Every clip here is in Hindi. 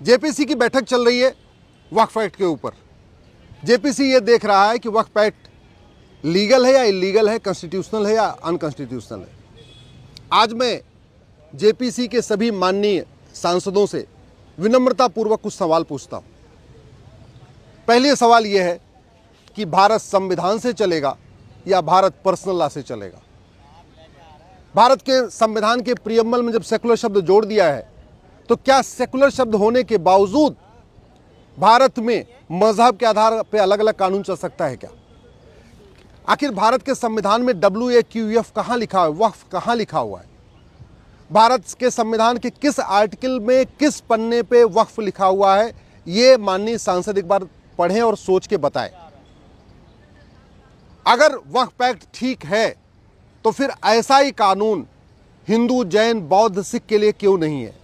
जेपीसी की बैठक चल रही है वक्फ एक्ट के ऊपर। जेपीसी ये देख रहा है कि वक्फ एक्ट लीगल है या इलीगल है, कॉन्स्टिट्यूशनल है या अनकॉन्स्टिट्यूशनल है। आज मैं जेपीसी के सभी माननीय सांसदों से विनम्रतापूर्वक कुछ सवाल पूछता हूं। पहले सवाल यह है कि भारत संविधान से चलेगा या भारत पर्सनल लॉ से चलेगा। भारत के संविधान के प्रियम्बल में जब सेकुलर शब्द जोड़ दिया है तो क्या सेकुलर शब्द होने के बावजूद भारत में मजहब के आधार पर अलग अलग कानून चल सकता है क्या? आखिर भारत के संविधान में WAQF कहाँ लिखा है, वक्फ कहाँ लिखा हुआ है? भारत के संविधान के किस आर्टिकल में किस पन्ने पे वक्फ लिखा हुआ है? ये माननीय सांसद एक बार पढ़ें और सोच के बताएं। अगर वक्फ एक्ट ठीक है तो फिर ऐसा ही कानून हिंदू, जैन, बौद्ध, सिख के लिए क्यों नहीं है?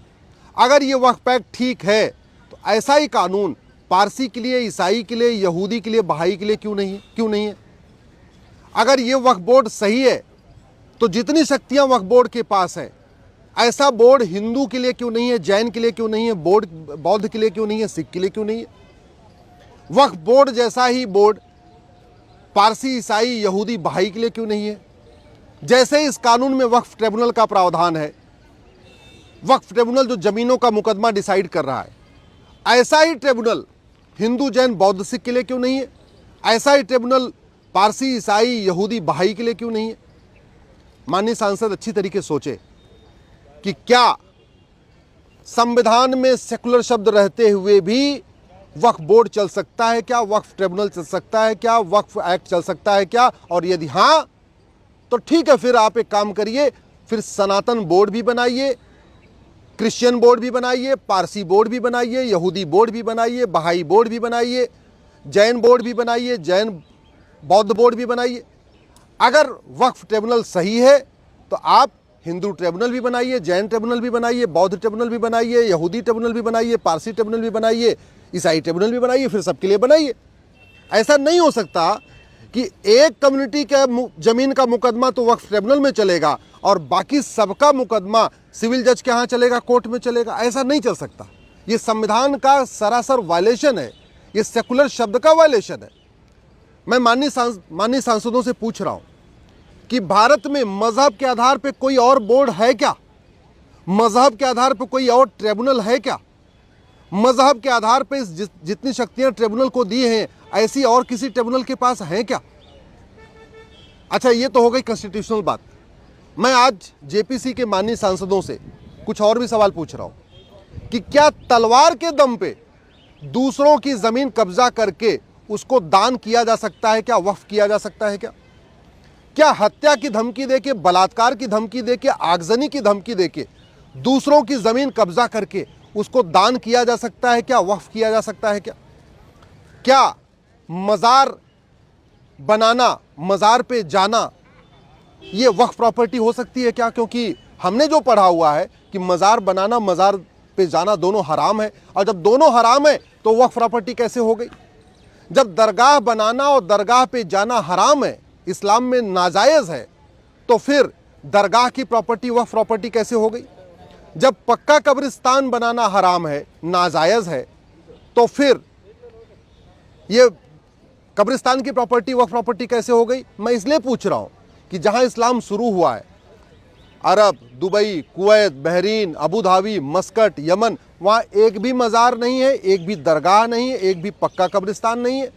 अगर ये वक्फ एक्ट ठीक है तो ऐसा ही कानून पारसी के लिए, ईसाई के लिए, यहूदी के लिए, बहाई के लिए क्यों नहीं है? अगर ये वक्फ बोर्ड सही है तो जितनी शक्तियां वक्फ बोर्ड के पास है, ऐसा बोर्ड हिंदू के लिए क्यों नहीं है, जैन के लिए क्यों नहीं है, बौद्ध के लिए क्यों नहीं है, सिख के लिए क्यों नहीं है? वक्फ बोर्ड जैसा ही बोर्ड पारसी, ईसाई, यहूदी, बहाई के लिए क्यों नहीं है? जैसे इस कानून में वक्फ ट्रिब्यूनल का प्रावधान है, वक्फ ट्रिब्यूनल जो जमीनों का मुकदमा डिसाइड कर रहा है, ऐसा ही ट्रिब्यूनल हिंदू, जैन, बौद्ध, सिख के लिए क्यों नहीं है? ऐसा ही ट्रिब्यूनल पारसी, ईसाई, यहूदी, बहाई के लिए क्यों नहीं है? माननीय सांसद अच्छी तरीके सोचे कि क्या संविधान में सेकुलर शब्द रहते हुए भी वक्फ बोर्ड चल सकता है क्या? वक्फ ट्रिब्यूनल चल सकता है क्या? वक्फ एक्ट चल सकता है क्या? और यदि हाँ तो ठीक है, फिर आप एक काम करिए, फिर सनातन बोर्ड भी बनाइए, क्रिश्चियन बोर्ड भी बनाइए, पारसी बोर्ड भी बनाइए, यहूदी बोर्ड भी बनाइए, बहाई बोर्ड भी बनाइए, जैन बोर्ड भी बनाइए, जैन बौद्ध बोर्ड भी बनाइए। अगर वक्फ ट्रिब्यूनल सही है तो आप हिंदू ट्रिब्यूनल भी बनाइए, जैन ट्रिब्यूनल भी बनाइए, बौद्ध ट्रिब्यूनल भी बनाइए, यहूदी ट्रिब्यूनल भी बनाइए, पारसी ट्रिब्यूनल भी बनाइए, ईसाई ट्रिब्यूनल भी बनाइए, फिर सबके लिए बनाइए। ऐसा नहीं हो सकता कि एक कम्युनिटी का जमीन का मुकदमा तो वक्फ ट्रिब्यूनल में चलेगा और बाकी सबका मुकदमा सिविल जज के यहाँ चलेगा, कोर्ट में चलेगा। ऐसा नहीं चल सकता। ये संविधान का सरासर वायलेशन है, ये सेकुलर शब्द का वायलेशन है। मैं माननीय सांसदों से पूछ रहा हूं कि भारत में मजहब के आधार पर कोई और बोर्ड है क्या? मजहब के आधार पर कोई और ट्रिब्यूनल है क्या? मजहब के आधार पर जितनी शक्तियां ट्रिब्यूनल को दी हैं, ऐसी और किसी ट्रिब्यूनल के पास है क्या? अच्छा, ये तो हो गई कॉन्स्टिट्यूशनल बात। मैं आज जेपीसी के माननीय सांसदों से कुछ और भी सवाल पूछ रहा हूं कि क्या तलवार के दम पे दूसरों की जमीन कब्जा करके उसको दान किया जा सकता है क्या? वक्फ किया जा सकता है क्या? क्या हत्या की धमकी देके, बलात्कार की धमकी देके, आगजनी की धमकी देके दूसरों की जमीन कब्जा करके उसको दान किया जा सकता है क्या? वक्फ किया जा सकता है क्या? क्या मज़ार बनाना, मज़ार पे जाना, ये वक्फ प्रॉपर्टी हो सकती है क्या? क्योंकि हमने जो पढ़ा हुआ है कि मज़ार बनाना, मज़ार पे जाना दोनों हराम है, और जब दोनों हराम है तो वक्फ प्रॉपर्टी कैसे हो गई? जब दरगाह बनाना और दरगाह पे जाना हराम है, इस्लाम में नाजायज़ है, तो फिर दरगाह की प्रॉपर्टी वक्फ प्रॉपर्टी कैसे हो गई? जब पक्का कब्रिस्तान बनाना हराम है, नाजायज़ है, तो फिर ये कब्रिस्तान की प्रॉपर्टी वक्फ प्रॉपर्टी कैसे हो गई? मैं इसलिए पूछ रहा हूं कि जहां इस्लाम शुरू हुआ है, अरब, Dubai, Kuwait, Bahrain, Abu Dhabi, Muscat, Yemen, वहाँ एक भी मज़ार नहीं है, एक भी दरगाह नहीं है, एक भी पक्का कब्रिस्तान नहीं है।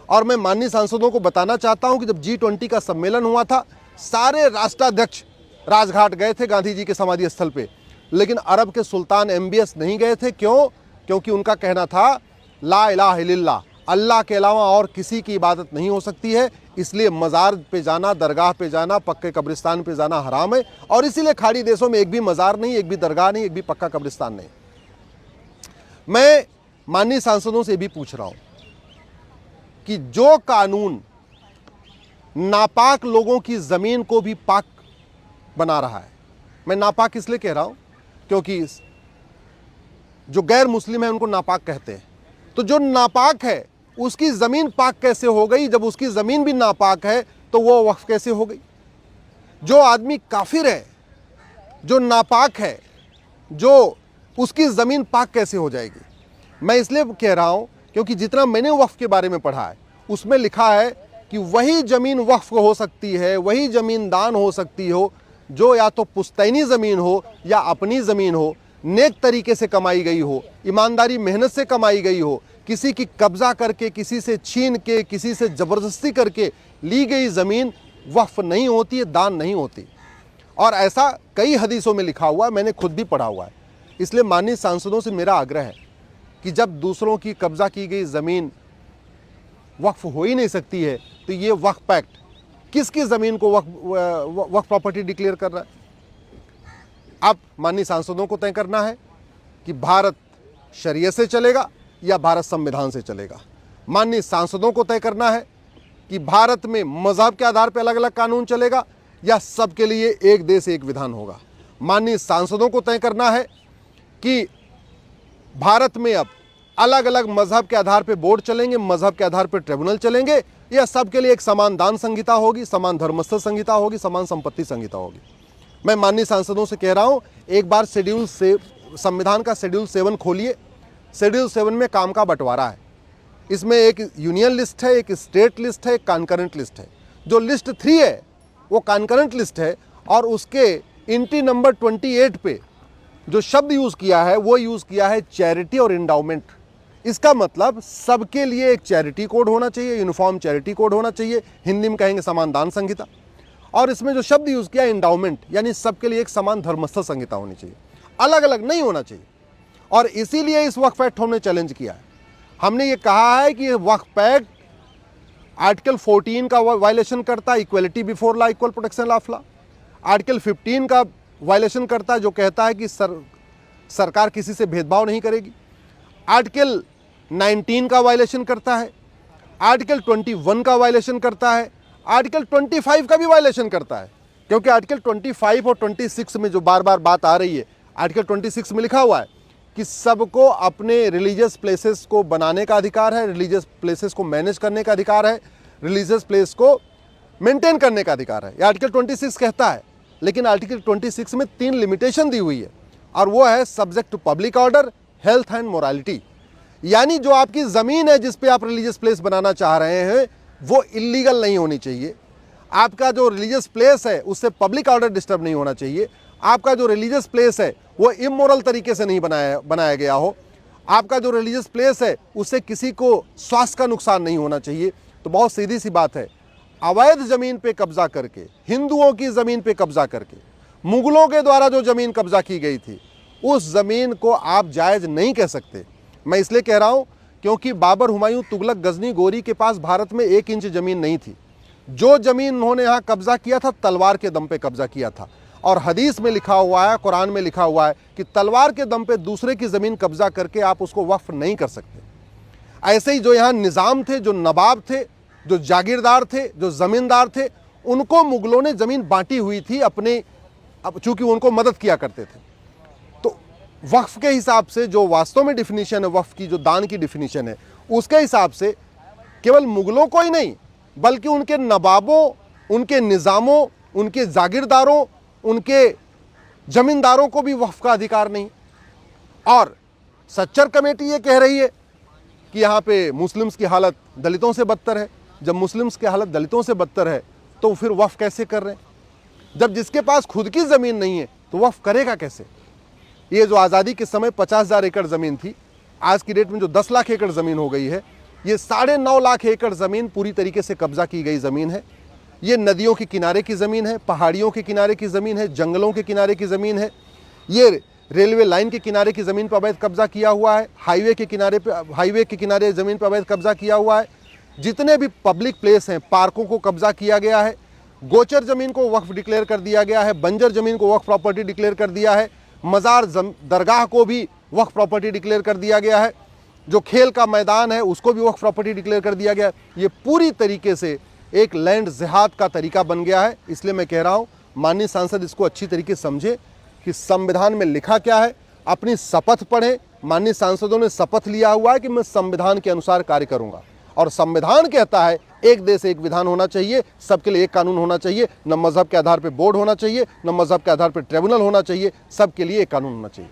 और मैं माननीय सांसदों को बताना चाहता हूं कि जब G20 का सम्मेलन हुआ था, सारे राष्ट्राध्यक्ष राजघाट गए थे गांधी जी के समाधि स्थल पे, लेकिन अरब के सुल्तान MBS नहीं गए थे। क्यों? क्योंकि उनका कहना था ला इलाहा इल्लल्लाह, अल्लाह के अलावा और किसी की इबादत नहीं हो सकती है, इसलिए मज़ार पे जाना, दरगाह पे जाना, पक्के कब्रिस्तान पे जाना हराम है। और इसीलिए खाड़ी देशों में एक भी मज़ार नहीं, एक भी दरगाह नहीं, एक भी पक्का कब्रिस्तान नहीं। मैं माननीय सांसदों से भी पूछ रहा हूं कि जो कानून नापाक लोगों की ज़मीन को भी पाक बना रहा है, मैं नापाक इसलिए कह रहा हूं क्योंकि जो गैर मुस्लिम है उनको नापाक कहते हैं, तो जो नापाक है उसकी ज़मीन पाक कैसे हो गई? जब उसकी ज़मीन भी नापाक है तो वो वक्फ कैसे हो गई? जो आदमी काफिर है, जो नापाक है, जो उसकी ज़मीन पाक कैसे हो जाएगी? मैं इसलिए कह रहा हूं क्योंकि जितना मैंने वक्फ के बारे में पढ़ा है उसमें लिखा है कि वही ज़मीन वक्फ हो सकती है, वही ज़मीन दान हो सकती हो जो या तो पुश्तैनी ज़मीन हो या अपनी ज़मीन हो, नेक तरीके से कमाई गई हो, ईमानदारी मेहनत से कमाई गई हो, किसी की कब्जा करके, किसी से छीन के, किसी से ज़बरदस्ती करके ली गई ज़मीन वक्फ नहीं होती है, दान नहीं होती। और ऐसा कई हदीसों में लिखा हुआ है, मैंने खुद भी पढ़ा हुआ है। इसलिए माननीय सांसदों से मेरा आग्रह है कि जब दूसरों की कब्जा की गई ज़मीन वक्फ हो ही नहीं सकती है तो ये वक्फ एक्ट किसकी ज़मीन को वक्फ प्रॉपर्टी डिक्लेयर कर रहा है? अब माननीय सांसदों को तय करना है कि भारत शरीयत से चलेगा या भारत संविधान से चलेगा। माननीय सांसदों को तय करना है कि भारत में मजहब के आधार पर अलग अलग कानून चलेगा या सबके लिए एक देश एक विधान होगा। माननीय सांसदों को तय करना है कि भारत में अब अलग अलग मजहब के आधार पर बोर्ड चलेंगे, मजहब के आधार पर ट्रिब्यूनल चलेंगे, या सबके लिए एक समान दान संहिता होगी, समान धर्मस्थल संहिता होगी, समान संपत्ति संहिता होगी। मैं माननीय सांसदों से कह रहा हूं, एक बार संविधान का शेड्यूल 7 खोलिए। शेड्यूल 7 में काम का बंटवारा है। इसमें एक यूनियन लिस्ट है, एक स्टेट लिस्ट है, एक कॉन्करेंट लिस्ट है। जो लिस्ट 3 है वो कॉन्करेंट लिस्ट है और उसके एंट्री नंबर 28 पे जो शब्द यूज़ किया है वो यूज़ किया है चैरिटी और इंडाउमेंट। इसका मतलब सबके लिए एक चैरिटी कोड होना चाहिए, यूनिफॉर्म चैरिटी कोड होना चाहिए, हिंदी में कहेंगे समान दान संहिता। और इसमें जो शब्द यूज़ किया इंडाउमेंट, यानी सबके लिए एक समान धर्मस्थल संहिता होनी चाहिए, अलग अलग नहीं होना चाहिए। और इसीलिए इस वक्फ एक्ट हमने चैलेंज किया है। हमने ये कहा है कि वक्फ एक्ट आर्टिकल 14 का वायलेशन करता है, equality before law, equal protection of law. Article 15 का वायलेशन करता है जो कहता है कि सरकार किसी से भेदभाव नहीं करेगी। आर्टिकल 19 का वायलेशन करता है, आर्टिकल 21 का वायलेशन करता है, आर्टिकल 25 का भी वायलेशन करता है। क्योंकि आर्टिकल 25 और 26 में जो बार बार बात आ रही है, आर्टिकल 26 में लिखा हुआ है कि सबको अपने रिलीजियस प्लेसेस को बनाने का अधिकार है, रिलीजियस प्लेसेस को मैनेज करने का अधिकार है, रिलीजियस प्लेस को मेंटेन करने का अधिकार है। ये आर्टिकल 26 कहता है। लेकिन आर्टिकल 26 में 3 लिमिटेशन दी हुई है और वो है subject to public order, health and morality. यानी जो आपकी ज़मीन है जिस पे आप रिलीजियस प्लेस बनाना चाह रहे हैं वो इलीगल नहीं होनी चाहिए। आपका जो रिलीजियस प्लेस है उससे पब्लिक ऑर्डर डिस्टर्ब नहीं होना चाहिए। आपका जो रिलीजियस प्लेस है वो इमोरल तरीके से नहीं बनाया गया हो। आपका जो रिलीजियस प्लेस है उससे किसी को स्वास्थ्य का नुकसान नहीं होना चाहिए। तो बहुत सीधी सी बात है, अवैध ज़मीन पे कब्जा करके, हिंदुओं की ज़मीन पे कब्जा करके, मुगलों के द्वारा जो ज़मीन कब्जा की गई थी उस ज़मीन को आप जायज़ नहीं कह सकते। मैं इसलिए कह रहा हूँ क्योंकि बाबर, हुमायूं, तुगलक, गजनी, गोरी के पास भारत में 1 इंच ज़मीन नहीं थी। जो ज़मीन उन्होंने यहाँ कब्जा किया था तलवार के दम पे कब्जा किया था। और हदीस में लिखा हुआ है, कुरान में लिखा हुआ है कि तलवार के दम पे दूसरे की ज़मीन कब्जा करके आप उसको वक्फ नहीं कर सकते। ऐसे ही जो यहाँ निज़ाम थे, जो नवाब थे, जो जागीरदार थे, जो ज़मींदार थे, उनको मुगलों ने ज़मीन बांटी हुई थी अपने, चूँकि उनको मदद किया करते थे। तो वक्फ के हिसाब से जो वास्तव में डिफिनीशन है वक्फ की, जो दान की डिफिनीशन है, उसके हिसाब से केवल मुगलों को ही नहीं बल्कि उनके नवाबों, उनके निज़ामों, उनके जागीरदारों, उनके ज़मींदारों को भी वक्फ का अधिकार नहीं। और सच्चर कमेटी ये कह रही है कि यहाँ पे मुस्लिम्स की हालत दलितों से बदतर है। जब मुस्लिम्स की हालत दलितों से बदतर है तो फिर वक्फ कैसे कर रहे हैं? जब जिसके पास खुद की ज़मीन नहीं है तो वक्फ करेगा कैसे? ये जो आज़ादी के समय 50,000 एकड़ ज़मीन थी, आज की डेट में जो 10 लाख एकड़ ज़मीन हो गई है, ये 9.5 लाख एकड़ ज़मीन पूरी तरीके से कब्जा की गई ज़मीन है। ये नदियों के किनारे की ज़मीन है, पहाड़ियों के किनारे की ज़मीन है, जंगलों के किनारे की ज़मीन है। ये रेलवे लाइन के किनारे की ज़मीन पर अवैध कब्जा किया हुआ है। हाईवे के किनारे ज़मीन पर अवैध कब्जा किया हुआ है। जितने भी पब्लिक प्लेस हैं, पार्कों को कब्जा किया गया है। गोचर ज़मीन को वक्फ डिक्लेयर कर दिया गया है। बंजर ज़मीन को वक्फ प्रॉपर्टी डिक्लेयर कर दिया है। मज़ार दरगाह को भी वक्फ प्रॉपर्टी डिक्लेयर कर दिया गया है। जो खेल का मैदान है उसको भी वक्फ प्रॉपर्टी डिक्लेयर कर दिया गया है। ये पूरी तरीके से एक लैंड जिहाद का तरीका बन गया है। इसलिए मैं कह रहा हूँ माननीय सांसद इसको अच्छी तरीके से समझे कि संविधान में लिखा क्या है, अपनी शपथ पढ़ें। माननीय सांसदों ने शपथ लिया हुआ है कि मैं संविधान के अनुसार कार्य करूंगा, और संविधान कहता है एक देश एक विधान होना चाहिए, सबके लिए एक कानून होना चाहिए, न मजहब के आधार पर बोर्ड होना चाहिए, न मजहब के आधार पर ट्रिब्यूनल होना चाहिए, सबके लिए एक कानून होना चाहिए।